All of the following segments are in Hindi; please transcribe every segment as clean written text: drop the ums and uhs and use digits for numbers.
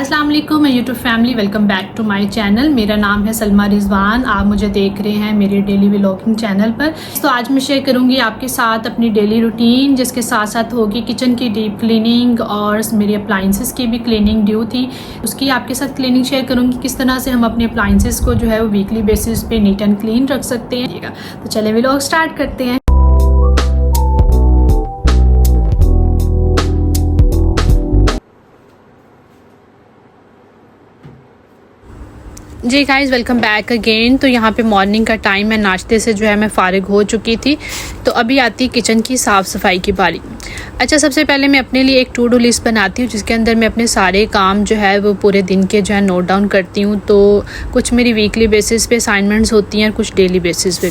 अस्सलाम वालेकुम मैं YouTube family, welcome back to my channel. मेरा नाम है सलमा रिजवान। आप मुझे देख रहे हैं मेरे डेली व्लॉगिंग चैनल पर। तो आज मैं शेयर करूंगी आपके साथ अपनी डेली रूटीन, जिसके साथ साथ होगी किचन की डीप क्लीनिंग और मेरी अप्लाइंसेस की भी क्लीनिंग ड्यू थी, उसकी आपके साथ क्लीनिंग शेयर करूँगी। किस तरह से हम अपने अप्लाइंसेस को जो है वो वीकली बेसिस पे नीट एंड क्लीन रख सकते हैं। तो चले व्लॉग स्टार्ट करते हैं। जी गाइज़, वेलकम बैक अगेन। तो यहाँ पे मॉर्निंग का टाइम है, नाश्ते से जो है मैं फ़ारिग हो चुकी थी। तो अभी आती किचन की साफ़ सफाई की बारी। अच्छा, सबसे पहले मैं अपने लिए एक टू डू लिस्ट बनाती हूँ, जिसके अंदर मैं अपने सारे काम जो है वो पूरे दिन के जो है नोट डाउन करती हूँ। तो कुछ मेरी वीकली बेसिस पे असाइनमेंट्स होती हैं और कुछ डेली बेसिस पे।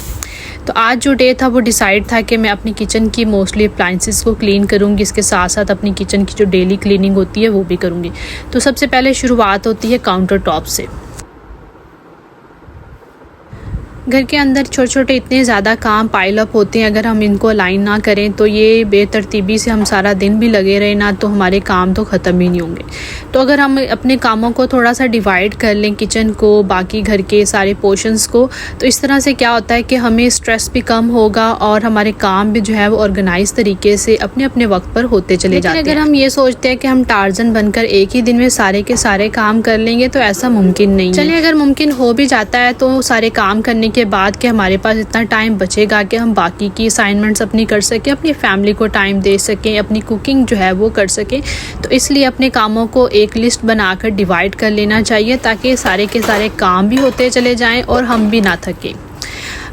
तो आज जो डे था वो डिसाइड था कि मैं अपनी किचन की मोस्टली अप्लाइंसेस को क्लीन करूँगी, इसके साथ साथ अपनी किचन की जो डेली क्लीनिंग होती है वो भी करूँगी। तो सबसे पहले शुरुआत होती है काउंटर टॉप से। घर के अंदर छोटे छोटे इतने ज़्यादा काम पाइल अप होते हैं, अगर हम इनको अलाइन ना करें तो ये बेतरतीबी से हम सारा दिन भी लगे रहे ना, तो हमारे काम तो ख़त्म ही नहीं होंगे। तो अगर हम अपने कामों को थोड़ा सा डिवाइड कर लें, किचन को, बाकी घर के सारे पोर्शंस को, तो इस तरह से क्या होता है कि हमें स्ट्रेस भी कम होगा और हमारे काम भी जो है वो ऑर्गेनाइज तरीके से अपने अपने वक्त पर होते चले जाते हैं। अगर हम ये सोचते हैं कि हम टार्जन बनकर एक ही दिन में सारे के सारे काम कर लेंगे तो ऐसा मुमकिन नहीं है। चलिए, अगर मुमकिन हो भी जाता है तो सारे काम करने के बाद कि हमारे पास इतना टाइम बचेगा कि हम बाकी की असाइनमेंट्स अपनी कर सकें, अपनी फैमिली को टाइम दे सकें, अपनी कुकिंग जो है वो कर सकें। तो इसलिए अपने कामों को एक लिस्ट बनाकर डिवाइड कर लेना चाहिए, ताकि सारे के सारे काम भी होते चले जाएं और हम भी ना थकें।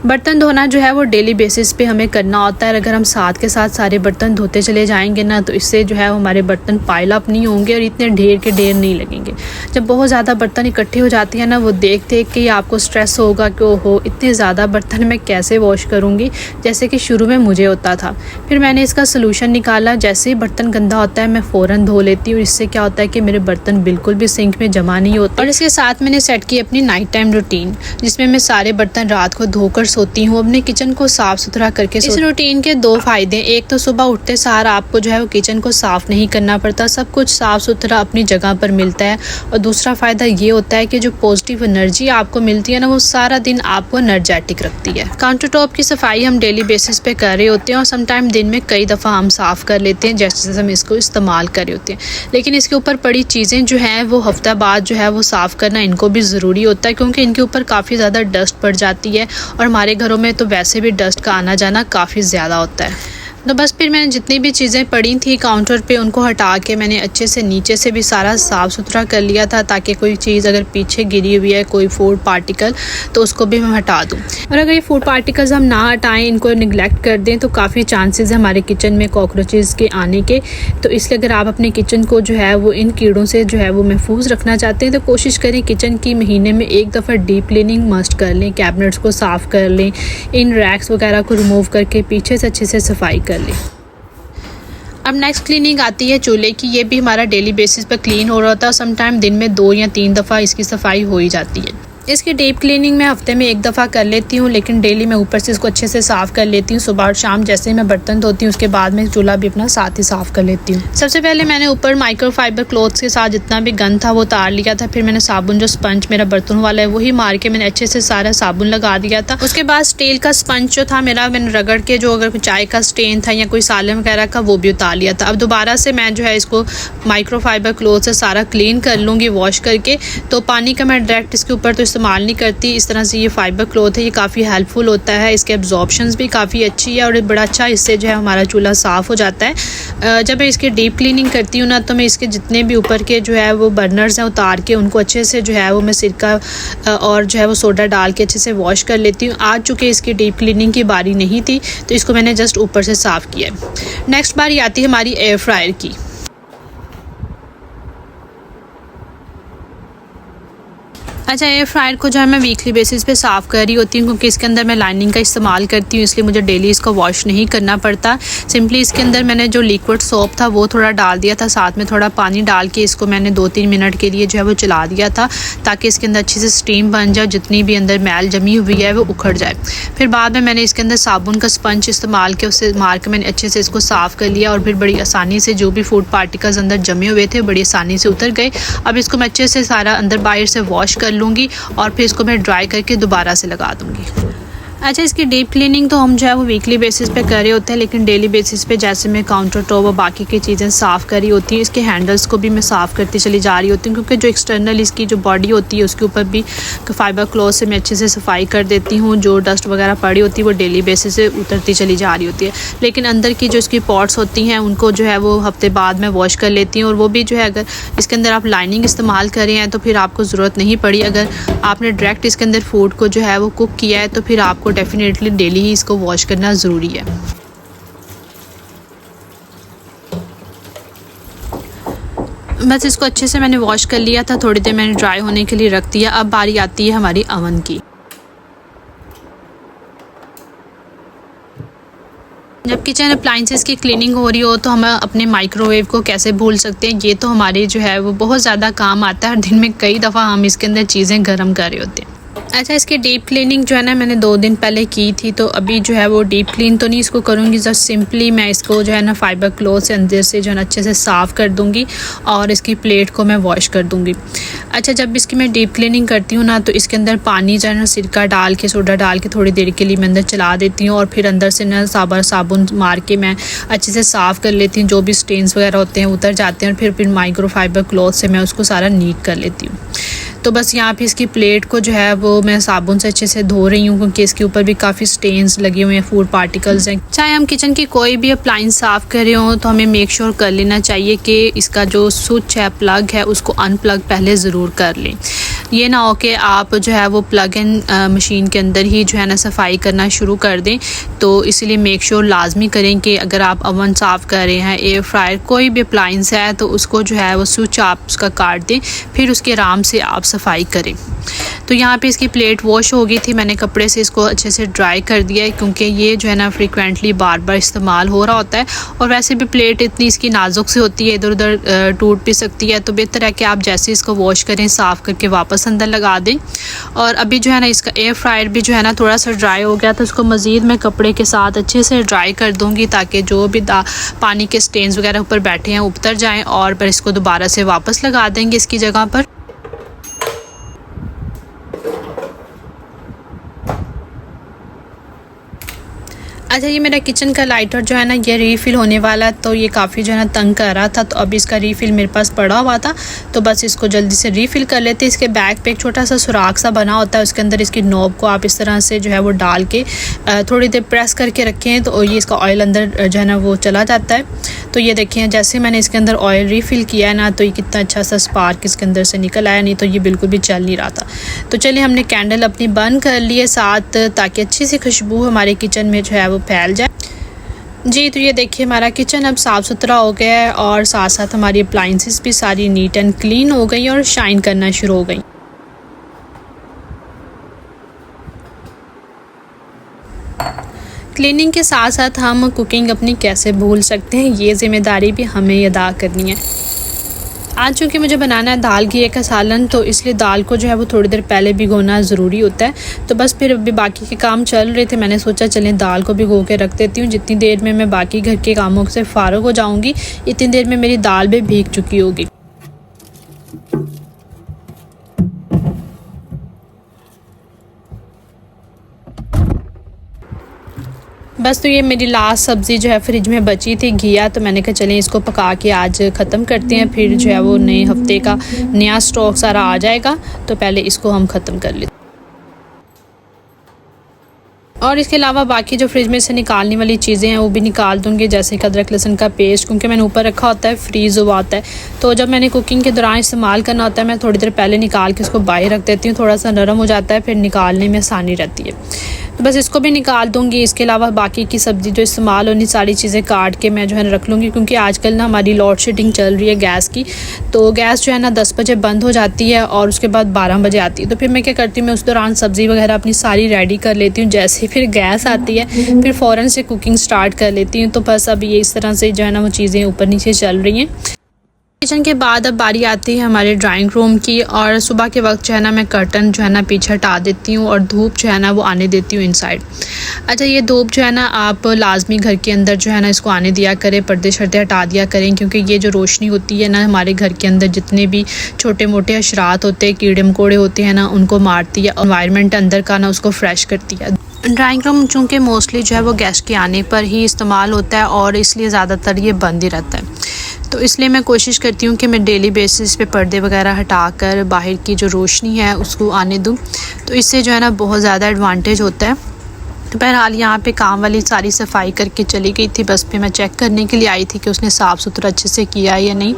बर्तन धोना जो है वो डेली बेसिस पे हमें करना होता है। अगर हम साथ के साथ सारे बर्तन धोते चले जाएंगे ना, तो इससे जो है हमारे बर्तन पाइल अप नहीं होंगे और इतने ढेर के ढेर नहीं लगेंगे। जब बहुत ज़्यादा बर्तन इकट्ठे हो जाती हैं ना, वो देख देख के आपको स्ट्रेस होगा कि ओहो इतने ज़्यादा बर्तन मैं कैसे वॉश करूँगी, जैसे कि शुरू में मुझे होता था। फिर मैंने इसका सलूशन निकाला। जैसे ही बर्तन गंदा होता है मैं फ़ौरन धो लेती हूँ। इससे क्या होता है कि मेरे बर्तन बिल्कुल भी सिंक में जमा नहीं होते। और इसके साथ मैंने सेट की अपनी नाइट टाइम रूटीन, जिसमें मैं सारे बर्तन रात को धोकर सोती हूँ, अपने किचन को साफ सुथरा करके। इस रूटीन के दो फायदे, एक तो सुबह उठते सार आपको जो है वो किचन को साफ नहीं करना पड़ता, सब कुछ साफ सुथरा अपनी जगह पर मिलता है। और दूसरा फायदा ये होता है कि जो पॉजिटिव एनर्जी आपको मिलती है ना, वो सारा दिन आपको एनर्जेटिक रखती है। काउंटर टॉप की सफाई हम डेली बेसिस पे कर रहे होते हैं और समटाइम दिन में कई दफ़ा हम साफ कर लेते हैं, जैसे हम इसको इस्तेमाल कर रहे होते हैं। लेकिन इसके ऊपर पड़ी चीज़ें जो हैं वो हफ्ता बाद जो है वो साफ़ करना इनको भी ज़रूरी होता है, क्योंकि इनके ऊपर काफ़ी ज़्यादा डस्ट पड़ जाती है और हमारे घरों में तो वैसे भी डस्ट का आना जाना काफ़ी ज़्यादा होता है। तो बस फिर मैंने जितनी भी चीज़ें पड़ी थी काउंटर पे, उनको हटा के मैंने अच्छे से नीचे से भी सारा साफ़ सुथरा कर लिया था, ताकि कोई चीज़ अगर पीछे गिरी हुई है, कोई फूड पार्टिकल, तो उसको भी मैं हटा दूँ। और अगर ये फूड पार्टिकल्स हम ना हटाएं, इनको निगलेक्ट कर दें, तो काफ़ी चांसेस है हमारे किचन में कॉकरोचेज़ के आने के। तो इसलिए अगर आप अपने किचन को जो है वो इन कीड़ों से जो है वो महफूज रखना चाहते हैं, तो कोशिश करें किचन की महीने में एक दफ़ा डीप क्लीनिंग मस्ट कर लें। कैबिनेट्स को साफ़ कर लें, इन रैक्स वगैरह को रिमूव करके पीछे से अच्छे से सफाई कर लें। अब नेक्स्ट क्लीनिंग आती है चूल्हे की। ये भी हमारा डेली बेसिस पर क्लीन हो रहा था। समटाइम दिन में 2 या 3 दफ़ा इसकी सफाई हो ही जाती है। इसकी डीप क्लीनिंग मैं हफ्ते में एक दफ़ा कर लेती हूँ, लेकिन डेली मैं ऊपर से इसको अच्छे से साफ़ कर लेती हूँ। सुबह और शाम जैसे ही मैं बर्तन धोती हूँ, उसके बाद मैं चूल्हा भी अपना साथ ही साफ़ कर लेती हूँ। सबसे पहले मैंने ऊपर माइक्रोफाइबर क्लॉथ्स के साथ जितना भी गंद था वो उतार लिया था। फिर मैंने साबुन, जो स्पंज मेरा बर्तन वाला है, वही मार के मैंने अच्छे से सारा साबुन लगा दिया था। उसके बाद स्टील का स्पंज जो था मेरा, मैंने रगड़ के जो अगर चाय का स्टेन था या कोई सालन वगैरह का, वो भी उतार लिया था। अब दोबारा से मैं जो है इसको माइक्रोफाइबर क्लॉथ से सारा क्लीन कर लूँगी वॉश करके। तो पानी का मैं डायरेक्ट इसके ऊपर तो इस्तेमाल नहीं करती। इस तरह से ये फाइबर क्लॉथ है, ये काफ़ी हेल्पफुल होता है, इसके एब्जॉर्प्शंस भी काफ़ी अच्छी है और बड़ा अच्छा इससे जो है हमारा चूल्हा साफ़ हो जाता है। जब मैं इसकी डीप क्लीनिंग करती हूँ ना, तो मैं इसके जितने भी ऊपर के जो है वो बर्नर्स हैं उतार के उनको अच्छे से जो है वो मैं सिरका और जो है वो सोडा डाल के अच्छे से वॉश कर लेती हूँ। आज चूँकि इसकी डीप क्लीनिंग की बारी नहीं थी, तो इसको मैंने जस्ट ऊपर से साफ़ किया है। नेक्स्ट बारी आती है हमारी एयर फ्रायर की। अच्छा, एयर फ्रायर को जो है मैं वीकली बेसिस पे साफ़ कर रही होती हूँ, क्योंकि इसके अंदर मैं लाइनिंग का इस्तेमाल करती हूँ, इसलिए मुझे डेली इसको वॉश नहीं करना पड़ता। सिंपली इसके अंदर मैंने जो लिक्विड सोप था वो थोड़ा डाल दिया था, साथ में थोड़ा पानी डाल के इसको मैंने 2-3 मिनट के लिए जो है वो चला दिया था, ताकि इसके अंदर अच्छी से स्टीम बन जाए, जितनी भी अंदर मैल जमी हुई है वो उखड़ जाए। फिर बाद में मैंने इसके अंदर साबुन का स्पंज इस्तेमाल किया, उससे मार के मैंने अच्छे से इसको साफ़ कर लिया, और फिर बड़ी आसानी से जो भी फूड पार्टिकल्स अंदर जमे हुए थे बड़ी आसानी से उतर गए। अब इसको मैं अच्छे से सारा अंदर बाहर से वॉश कर लूँगी और फिर इसको मैं ड्राई करके दोबारा से लगा दूँगी। अच्छा, इसकी डीप क्लीनिंग तो हम जो है वो वीकली बेसिस पे कर रहे होते हैं, लेकिन डेली बेसिस पे जैसे मैं काउंटर टॉप और बाकी की चीज़ें साफ़ करी होती हैं, इसके हैंडल्स को भी मैं साफ़ करती चली जा रही होती हूँ, क्योंकि जो एक्सटर्नल इसकी जो बॉडी होती है उसके ऊपर भी फाइबर क्लॉथ से मैं अच्छे से सफाई कर देती हूँ। जो डस्ट वगैरह पड़ी होती है वो डेली बेसिस से उतरती चली जा रही होती है, लेकिन अंदर की जो इसकी पॉट्स होती हैं उनको जो है वो हफ्ते बाद में वॉश कर लेती हूँ। और वो भी जो है, अगर इसके अंदर आप लाइनिंग इस्तेमाल कर रहे हैं तो फिर आपको ज़रूरत नहीं पड़ी। अगर आपने डायरेक्ट इसके अंदर फूड को जो है वो कुक किया है तो फिर आपको डेफिनेटली डेली ही इसको वॉश करना ज़रूरी है। बस इसको अच्छे से मैंने वॉश कर लिया था, थोड़ी देर मैंने ड्राई होने के लिए रख दिया। अब बारी आती है हमारी अवन की। जब किचन अप्लाइंसेस की क्लीनिंग हो रही हो तो हम अपने माइक्रोवेव को कैसे भूल सकते हैं। ये तो हमारे जो है वो बहुत ज़्यादा काम आता है, और दिन में कई दफ़ा हम इसके अंदर चीज़ें गर्म कर रहे होते हैं। अच्छा, इसकी डीप क्लीनिंग जो है ना मैंने 2 दिन पहले की थी, तो अभी जो है वो डीप क्लीन तो नहीं इसको करूँगी, जस्ट सिंपली मैं इसको जो है ना फाइबर क्लॉथ से अंदर से जो है ना अच्छे से साफ़ कर दूँगी और इसकी प्लेट को मैं वॉश कर दूँगी। अच्छा, जब इसकी मैं डीप क्लीनिंग करती हूँ ना तो इसके अंदर पानी जो है ना सिरका डाल के, सोडा डाल के थोड़ी देर के लिए मैं अंदर चला देती हूँ, और फिर अंदर से ना साबुन मार के मैं अच्छे से साफ़ कर लेती हूँ। जो भी स्टेन्स वगैरह होते हैं उतर जाते हैं, और फिर माइक्रो फाइबर क्लॉथ से मैं उसको सारा नीट कर लेती हूँ। तो बस यहाँ पे इसकी प्लेट को जो है वो मैं साबुन से अच्छे से धो रही हूँ, क्योंकि इसके ऊपर भी काफ़ी स्टेन्स लगे हुए हैं, फूड पार्टिकल्स हैं। चाहे हम किचन की कोई भी अप्लाइंस साफ़ कर रहे हो तो हमें मेक श्योर कर लेना चाहिए कि इसका जो स्विच है, प्लग है, उसको अनप्लग पहले ज़रूर कर लें। ये ना हो कि आप जो है वो प्लग इन मशीन के अंदर ही जो है ना सफाई करना शुरू कर दें। तो इसलिए मेक श्योर लाजमी करें कि अगर आप अवन साफ़ कर रहे हैं, एयर फ्रायर, कोई भी अप्लाइंस है, तो उसको जो है वो स्विच आप उसका काट दें, फिर उसके आराम से आप सफाई करें। तो यहाँ पे इसकी प्लेट वॉश हो गई थी, मैंने कपड़े से इसको अच्छे से ड्राई कर दिया है, क्योंकि ये जो है ना फ्रीक्वेंटली बार बार इस्तेमाल हो रहा होता है, और वैसे भी प्लेट इतनी इसकी नाजुक से होती है, इधर उधर टूट भी सकती है। तो बेहतर है कि आप जैसे इसको वॉश करें, साफ़ करके वापस अंदर लगा दें। और अभी जो है ना इसका एयर फ्रायर भी जो है ना थोड़ा सा ड्राई हो गया, तो उसको मज़ीद मैं कपड़े के साथ अच्छे से ड्राई कर दूँगी, ताकि जो भी पानी के स्टेन्स वगैरह ऊपर बैठे हैं उतर जाएँ, और फिर इसको दोबारा से वापस लगा देंगे इसकी जगह पर। अच्छा, ये मेरा किचन का लाइटर जो है ना ये रीफ़िल होने वाला है, तो ये काफ़ी जो है ना तंग कर रहा था, तो अब इसका रीफ़िल मेरे पास पड़ा हुआ था, तो बस इसको जल्दी से रीफ़िल कर लेते। इसके बैक पे एक छोटा सा सुराख सा बना होता है, उसके अंदर इसकी नॉब को आप इस तरह से जो है वो डाल के थोड़ी देर प्रेस करके रखें, तो ये इसका ऑयल अंदर जो है ना वो चला जाता है। तो ये देखें, जैसे मैंने इसके अंदर ऑयल रीफ़िल किया है ना, तो ये कितना अच्छा सा स्पार्क इसके अंदर से निकल आया, नहीं तो ये बिल्कुल भी चल नहीं रहा था। तो चलिए, हमने कैंडल अपनी बंद कर ली है साथ, ताकि अच्छी सी खुशबू हमारे किचन में जो है वो फैल जाए। जी, तो ये देखिए हमारा किचन अब साफ़ सुथरा हो गया है, और साथ साथ हमारी अप्लाइंसेस भी सारी नीट एंड क्लीन हो गई और शाइन करना शुरू हो गई। क्लीनिंग के साथ साथ हम कुकिंग अपनी कैसे भूल सकते हैं, ये ज़िम्मेदारी भी हमें अदा करनी है। आज चूँकि मुझे बनाना है दाल घी का सालन, तो इसलिए दाल को जो है वो थोड़ी देर पहले भिगोना ज़रूरी होता है। तो बस फिर अभी बाकी के काम चल रहे थे, मैंने सोचा चलें दाल को भिगो के रख देती हूँ। जितनी देर में मैं बाकी घर के कामों से फ़ारिग हो जाऊँगी, इतनी देर में मेरी दाल भी भीग चुकी होगी। बस, तो ये मेरी लास्ट सब्ज़ी जो है फ्रिज में बची थी, घिया, तो मैंने कहा चलें इसको पका के आज ख़त्म करते हैं, फिर जो है वो नए हफ्ते का नया स्टॉक सारा आ जाएगा, तो पहले इसको हम ख़त्म कर लेते। और इसके अलावा बाकी जो फ्रिज में से निकालने वाली चीज़ें हैं वो भी निकाल दूँगी, जैसे कि अदरक लहसुन का पेस्ट, क्योंकि मैंने ऊपर रखा होता है, फ्रीज़ हुआ होता है, तो जब मैंने कुकिंग के दौरान इस्तेमाल करना होता है मैं थोड़ी देर पहले निकाल के उसको बाहर रख देती हूँ, थोड़ा सा नरम हो जाता है, फिर निकालने में आसानी रहती है। तो बस इसको भी निकाल दूँगी। इसके अलावा बाकी की सब्ज़ी जो इस्तेमाल होनी सारी चीज़ें काट के मैं जो है रख लूँगी, क्योंकि आजकल ना हमारी लोड शेडिंग चल रही है गैस की। तो गैस जो है ना 10 बजे बंद हो जाती है और उसके बाद 12 बजे आती है। तो फिर मैं क्या करती हूँ, मैं उस दौरान सब्ज़ी वगैरह अपनी सारी रेडी कर लेती हूँ। जैसे ही फिर गैस आती है फिर फ़ौरन से कुकिंग स्टार्ट कर लेती हूँ। तो बस अब ये इस तरह से जो है ना वो चीज़ें ऊपर नीचे चल रही हैं। किचन के बाद अब बारी आती है हमारे ड्राइंग रूम की, और सुबह के वक्त जो है ना मैं कर्टन जो है ना पीछे हटा देती हूँ और धूप जो है ना वो आने देती हूँ इनसाइड। अच्छा, ये धूप जो है ना आप लाजमी घर के अंदर जो है ना इसको आने दिया करें, पर्दे शर्दे हटा दिया करें, क्योंकि ये जो रोशनी होती है ना हमारे घर के अंदर जितने भी छोटे मोटे अशरात होते हैं, कीड़े मकोड़े होते हैं ना, उनको मारती है। एनवायरनमेंट अंदर का ना उसको फ्रेश करती है। ड्राइंग रूम चूँकि मोस्टली जो है वो गेस्ट के आने पर ही इस्तेमाल होता है और इसलिए ज़्यादातर ये बंद ही रहता है। तो इसलिए मैं कोशिश करती हूँ कि मैं डेली बेसिस पे पर्दे वगैरह हटाकर बाहर की जो रोशनी है उसको आने दूँ। तो इससे जो है ना बहुत ज़्यादा एडवांटेज होता है। तो बहरहाल यहाँ पे काम वाली सारी सफाई करके चली गई थी। बस पे मैं चेक करने के लिए आई थी कि उसने साफ़ सुथरा अच्छे से किया है या नहीं।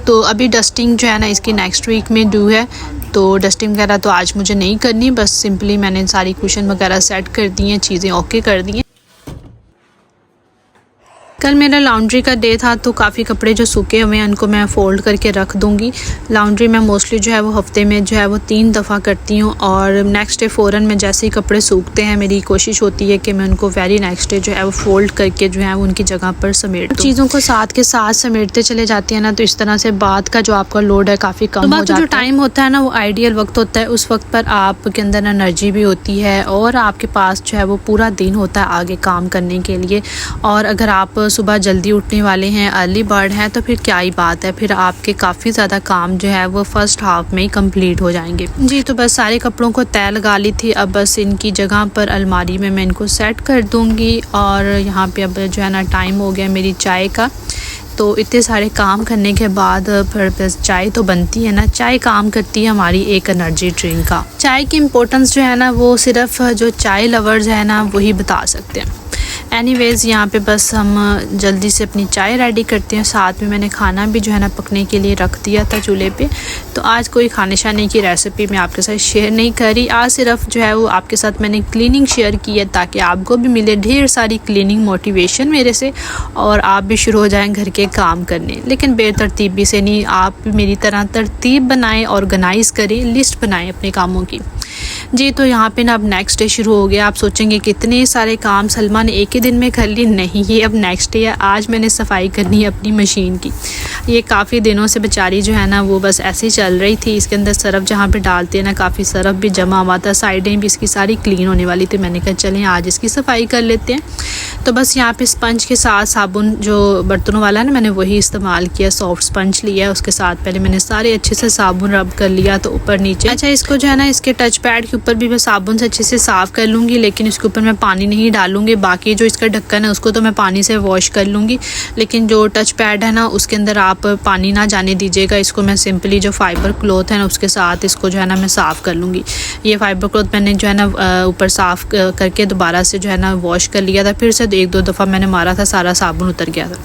तो अभी डस्टिंग जो है ना इसकी नेक्स्ट वीक में ड्यू है। तो डस्टिंग वगैरह तो आज मुझे नहीं करनी, बस सिंपली मैंने सारी कुशन वगैरह सेट कर दी हैं, चीज़ें ओके कर दी हैं। कल मेरा लॉन्ड्री का डे था, तो काफ़ी कपड़े जो सूखे हुए हैं उनको मैं फ़ोल्ड करके रख दूँगी। लॉन्ड्री मैं मोस्टली जो है वो हफ़्ते में जो है वो 3 दफ़ा करती हूँ, और नेक्स्ट डे फ़ौरन में जैसे ही कपड़े सूखते हैं मेरी कोशिश होती है कि मैं उनको वेरी नेक्स्ट डे जो है वो फ़ोल्ड करके जो है वो उनकी जगह पर समेट दूँ। चीज़ों को साथ के साथ समेटते चले जाती है ना, तो इस तरह से बाद का जो आपका लोड है काफ़ी कम हो जाता है। जो टाइम होता है ना वो आइडियल वक्त होता है। उस वक्त पर आपके अंदर एनर्जी भी होती है और आपके पास जो है वो पूरा दिन होता है आगे काम करने के लिए। और अगर आप सुबह जल्दी उठने वाले हैं, अर्ली बर्ड हैं, तो फिर क्या ही बात है, फिर आपके काफ़ी ज़्यादा काम जो है वो फ़र्स्ट हाफ में ही कंप्लीट हो जाएंगे। जी, तो बस सारे कपड़ों को तय लगा ली थी। अब बस इनकी जगह पर अलमारी में मैं इनको सेट कर दूँगी। और यहाँ पे अब जो है ना टाइम हो गया मेरी चाय का। तो इतने सारे काम करने के बाद फिर बस चाय तो बनती है ना। चाय काम करती है हमारी एक एनर्जी ड्रिंक का। चाय की इम्पोर्टेंस जो है ना वो सिर्फ जो चाय लवर्स है ना वही बता सकते हैं। एनीवेज़ यहाँ पे बस हम जल्दी से अपनी चाय रेडी करते हैं। साथ में मैंने खाना भी जो है ना पकने के लिए रख दिया था चूल्हे पे। तो आज कोई खाने शाने की रेसिपी मैं आपके साथ शेयर नहीं करी। आज सिर्फ जो है वो आपके साथ मैंने क्लीनिंग शेयर की है, ताकि आपको भी मिले ढेर सारी क्लीनिंग मोटिवेशन मेरे से, और आप भी शुरू हो जाएं घर के काम करने। लेकिन बेतरतीबी से नहीं, आप भी मेरी तरह तरतीब बनाएं, ऑर्गेनाइज़ करें, लिस्ट बनाएं अपने कामों की। जी, तो यहाँ पे ना अब नेक्स्ट डे शुरू हो गया। आप सोचेंगे कितने सारे काम सलमा ने एक ही दिन में कर ली। नहीं, ये अब नेक्स्ट डे है। आज मैंने सफाई करनी है अपनी मशीन की। ये काफ़ी दिनों से बेचारी जो है ना वो बस ऐसे ही चल रही थी। इसके अंदर सरफ़ जहाँ पे डालते हैं ना काफ़ी सरफ़ भी जमा हुआ था, साइडें भी इसकी सारी क्लीन होने वाली थी। मैंने कहा चलें आज इसकी सफाई कर लेते हैं। तो बस यहाँ पे स्पंज के साथ साबुन जो बर्तनों वाला है ना, मैंने वही इस्तेमाल किया। सॉफ्ट स्पंज लिया है, उसके साथ पहले मैंने सारे अच्छे से साबुन रब कर लिया, तो ऊपर नीचे। अच्छा, इसको जो है ना इसके टच पैड के ऊपर भी मैं साबुन से अच्छे से साफ़ कर लूँगी, लेकिन इसके ऊपर मैं पानी नहीं डालूँगी। बाकी जो इसका ढक्कन है उसको तो मैं पानी से वॉश कर लूँगी, लेकिन जो टच पैड है ना उसके अंदर आप पानी ना जाने दीजिएगा। इसको मैं सिंपली जो फाइबर क्लॉथ है ना उसके साथ इसको जो है ना मैं साफ़ कर लूँगी। ये फाइबर क्लॉथ मैंने जो है ना ऊपर साफ़ करके दोबारा से जो है ना वॉश कर लिया था। फिर से 1-2 दफ़ा मैंने मारा था, सारा साबुन उतर गया था।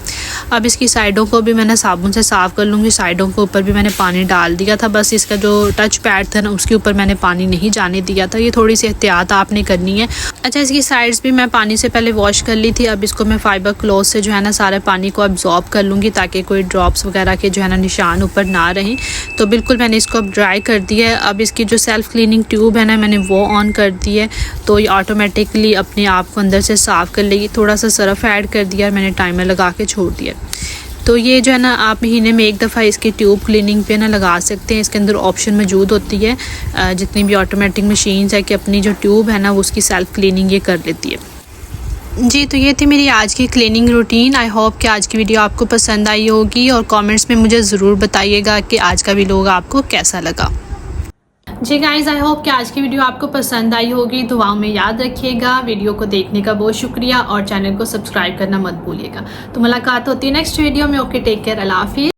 अब इसकी साइडों को भी मैंने साबुन से साफ़ कर लूँगी। साइडों के ऊपर भी मैंने पानी डाल दिया था। बस इसका जो टच पैड था ना उसके ऊपर मैंने पानी नहीं जाने दिया था। ये थोड़ी सी एहतियात आपने करनी है। अच्छा, इसकी साइड्स भी मैं पानी से पहले वॉश कर ली थी। अब इसको मैं फाइबर क्लॉथ से जो है ना सारे पानी को अब्जॉर्ब कर लूँगी, ताकि कोई ड्रॉप्स वगैरह के जो है ना निशान ऊपर ना रहें। तो बिल्कुल मैंने इसको अब ड्राई कर दिया है। अब इसकी जो सेल्फ़ क्लीनिंग ट्यूब है ना मैंने वो ऑन कर दी है, तो ये ऑटोमेटिकली अपने आप को अंदर से साफ़ कर लेगी। थोड़ा सा सरफ़ ऐड कर दिया और मैंने टाइमर लगा के छोड़ दिया। तो ये जो है ना आप महीने में 1 दफ़ा इसकी ट्यूब क्लीनिंग पे ना लगा सकते हैं। इसके अंदर ऑप्शन मौजूद होती है जितनी भी ऑटोमेटिक मशीन्स है कि अपनी जो ट्यूब है ना वो उसकी सेल्फ़ क्लीनिंग ये कर लेती है। जी, तो ये थी मेरी आज की क्लीनिंग रूटीन। आई होप कि आज की वीडियो आपको पसंद आई होगी, और कमेंट्स में मुझे ज़रूर बताइएगा कि आज का व्लॉग आपको कैसा लगा। जी गाइज़, आई होप कि आज की वीडियो आपको पसंद आई होगी। दुआओं में याद रखिएगा। वीडियो को देखने का बहुत शुक्रिया, और चैनल को सब्सक्राइब करना मत भूलिएगा। तो मुलाकात होती है नेक्स्ट वीडियो में। ओके, टेक केयर, अल्लाह हाफिज़।